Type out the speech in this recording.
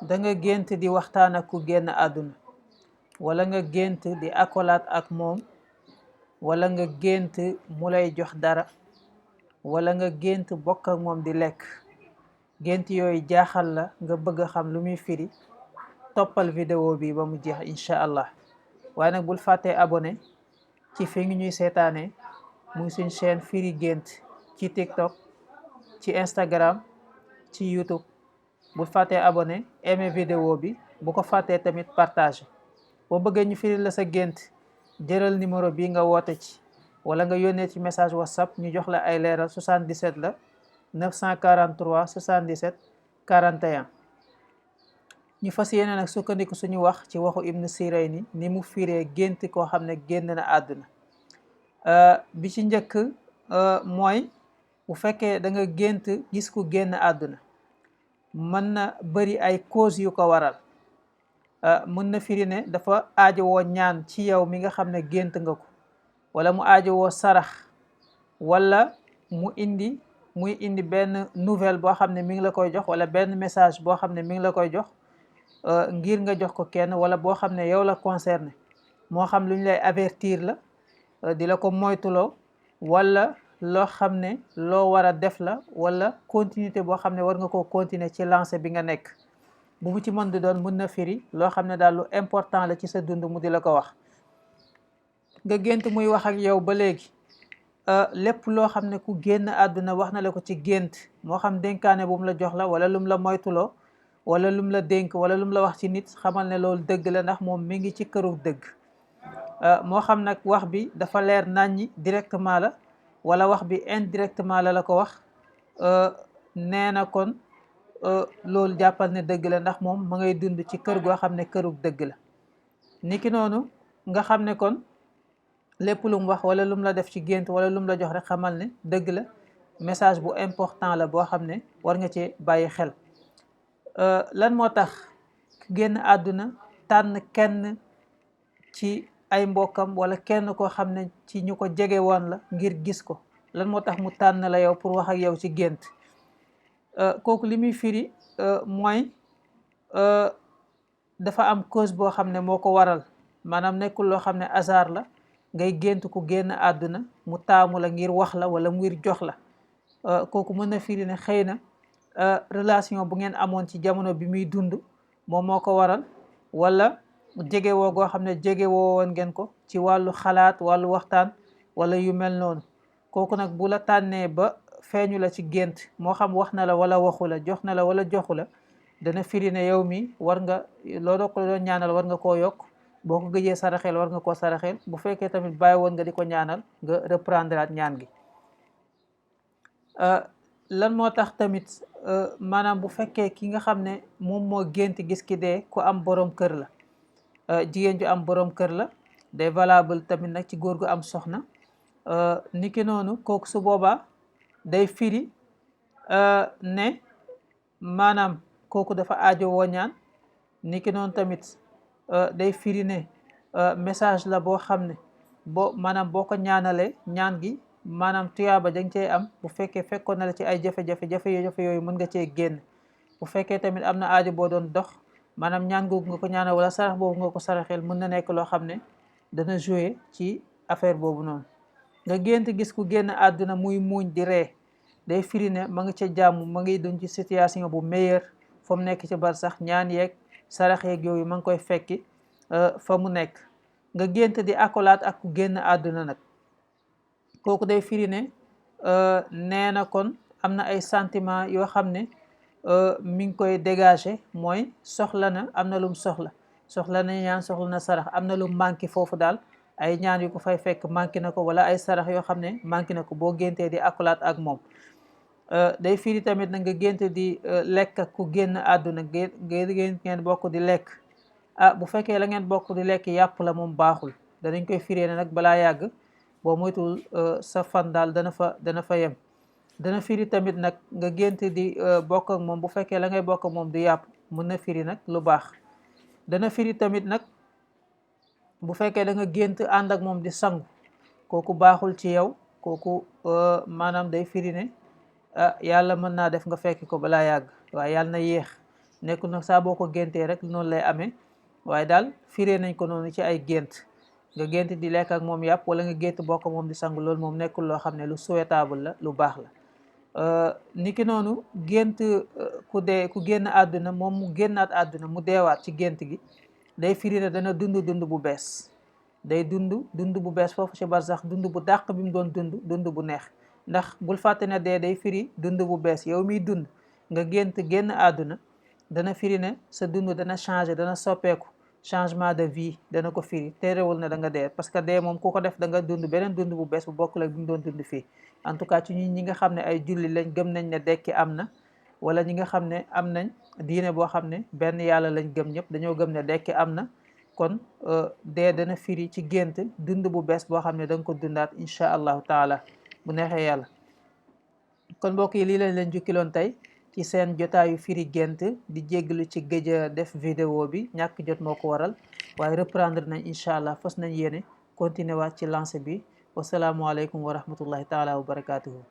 da nga gént di waxtaan ak ku génn àdduna, wala nga gént di akolaat ak moom, wala nga gént mu lay jox dara, wala nga gént bokk ak moom di lekk. gént yooyu jaaxal la nga bëgg a xam lu muy firi, toppal vidéo bi ba mu jeex incha allah. waaye nag bul fàttee abonné ci fi ngi ñuy seetaane muy suñ chaîne firi gént ci TikTok, ci Instagram, ci YouTube. bul fàttee abonné, aimé vidéo bi, bu ko fàttee tamit partage. boo bëggee ñu firi la sa gént, jëral numéro bi nga woote ci, wala nga yónnee ci message WhatsApp ñu jox la ay leeral. 77 la 943 77 41. ñu fas yéene nag sukkandiku suñu wax ci waxu Ibn Sirayni ni mu firee gént koo xam ne génn na àdduna. bi ci njëkk mooy bu fekkee da nga gént gis ku génn àdduna, mën na bëri ay cause yu ko waral. mën na firi ne dafa aajowoo ñaan ci yow mi nga xam ne gént nga ko, wala mu aajowoo sarax, wala muy indi benn nouvelle boo xam ne mi ngi la koy jox, wala benn message boo xam ne mi ngi la koy jox ngir nga jox ko kenn, wala boo xam ne yow la concerné. moo xam lu ñu lay avertir la, di la ko moytuloo, wala loo xam ne loo war a def la, wala continuité boo xam ne war nga koo continuer ci lancé bi nga nekk. bu mu ci mën di doon mën na firi loo xam ne daal lu important la ci sa dund mu di la ko wax. nga gént muy wax ak yow ba léegi, lépp loo xam ne ku génn àdduna wax na la ko ci gént, moo xam dénkaane bu mu la jox la, wala lum la moytuloo, wala lum la dénk, wala lum la wax ci nit, xamal ne loolu dëgg la, ndax moom mi ngi ci këru dëgg. moo xam nag wax bi dafa leer naññi directement la, wala wax bi indirectement la ko wax, nee na kon loolu jàppal ne dëgg la, ndax moom ma ngay dund ci kër goo xam ne kërug dëgg la. niki noonu nga xam ne kon lépp lu mu wax wala lu mu la def ci gént, wala lu mu la jox rek xamal ne dëgg la, message bu important la boo xam ne war nga ci bàyyi xel. lan moo tax génn àdduna tànn kenn ci ay mbokkam, wala kenn koo xam ne ci ñu ko jege woon la ngir gis ko? lan moo tax mu tànn la yow pour wax ak yow ci gént? kooku li muy firi mooy dafa am cause boo xam ne moo ko waral. maanaam nekkul loo xam ne hasard la, ngay gént ku génn àdduna mu taamu la ngir wax la wala ngir jox la. kooku mën na firi ne xëy na relation bu ngeen amoon ci jamono bi muy dund moom moo ko waral, wala jegewoo goo xam ne jegewoo woon ngeen ko ci wàllu xalaat, wàllu waxtaan, wala yu mel noonu. kooku nag bu la tànnee ba feeñu la ci gént, moo xam wax na la wala waxu la, jox na la wala joxu la, dana firi ne yow mi war nga loolu ko doon ñaanal war nga koo yokk. boo ko gëjee saraxeel war nga koo saraxeel. bu fekkee tamit bàyyi woon nga di ko ñaanal, nga reprendre at ñaan gi. lan moo tax tamit maanaam bu fekkee ki nga xam ne moom moo gént gis ki dee ku am borom kër la, jigéen ju am borom kër la, day valable tamit nag ci góor gu am soxna. niki noonu kooku su boobaa day firi ne maanaam kooku dafa aajo woo ñaan. niki noonu tamit day firi ne message la boo xam ne maanaam boo ko ñaanalee ñaan gi, maanaam tuyaaba dañ cey am. bu fekkee fekkoon na la ci ay jafe-jafe yooyu mën nga cee génn. bu fekkee tamit am na aajo boo doon dox, maanaam ñaan googu nga ko ñaanal wala sarax boobu nga ko saraxeel, mën na nekk loo xam ne dana jouer ci affaire boobu noonu. nga gént gis ku génn àdduna muy muuñ di ree, day firi ne ma ngi ca jàmm, ma ngi dund ci situation bu meilleur fa mu nekk ci bar sax. ñaan yeeg sarax yeeg yooyu ma ngi koy fekki fa mu nekk. nga gént di akolaat ak ku génn àdduna nag, kooku day firi ne nee na kon am na ay sentiment yoo xam ne mi ngi koy dégager. mooy soxla na, am na lum soxla na ñaan, soxla na sarax, am na lu manqué foofu daal. ay ñaan yu ko fay fekk manqué na ko, wala ay sarax yoo xam ne manqué na ko boo géntee di akolaat ak moom. day firi tamit na nga gént di lekk ak ku génn àdduna, ngeen bokk di lekk. bu fekkee la ngeen bokk di lekk yàpp la, moom baaxul. danañ koy firee ne nag balaa yàgg boo moytul sa fan daal dana fa yem. dana firi tamit nag nga gént di bokk ak moom, bu fekkee la ngay bokk ak moom du yàpp, mën na firi nag lu baax. dana firi tamit nag bu fekkee da nga gént ànd ak moom di sangu, kooku baaxul ci yow. kooku maanaam day firi ne yàlla mën naa def nga fekki ko balaa yàgg, waaye yàlla na yéex. nekkul nag saa boo ko géntee rek noonu lay amee, waaye daal firee nañ ko noonu ci ay gént. nga gént di lekk ak moom yàpp wala nga gént bokk moom di sangu, loolu moom nekkul loo xam ne lu souhaitable la, lu baax la. niki noonu gént ku génn àdduna moom mu génnaat àdduna mu deewaat ci gént gi, day firi ne dana dund bu bees, day dund bu bees foofu ci barsax, dund bu dàq bi mu doon dund bu neex. ndax bul fàtte ne dee day firi dund bu bees. yow miy dund nga génn àdduna, dana firi ne sa dund dana changer, dana soppeeku, changement de vie dana ko firi. terewul ne da nga dee, parce que dee moom ku ko def da nga dund beneen dund bu bees bu bokkul ak bi mu doon dund fii. en tout cas ci ñi nga xam ne ay julli lañ, gëm nañ ne dekki am na, wala ñi nga xam ne am nañ diine boo xam ne benn yàlla lañ gëm, ñëpp dañoo gëm ne dekki am na. kon dee dana firi ci gént dund bu bees boo xam ne da nga ko dundaat incha allahu taala bu neexee yàlla. kon mbokk yi lii lañ leen jukkiloon tey ci seen jotaayu firi gént. di jégglu ci gëj a def vidéo bi, ñàkk jot moo ko waral, waaye reprendre nañ incha allah, fas nañ yéene continuer waat ci lancé bi. wasalaamualeykum wa rahmatullahi taala wa barakatuhu.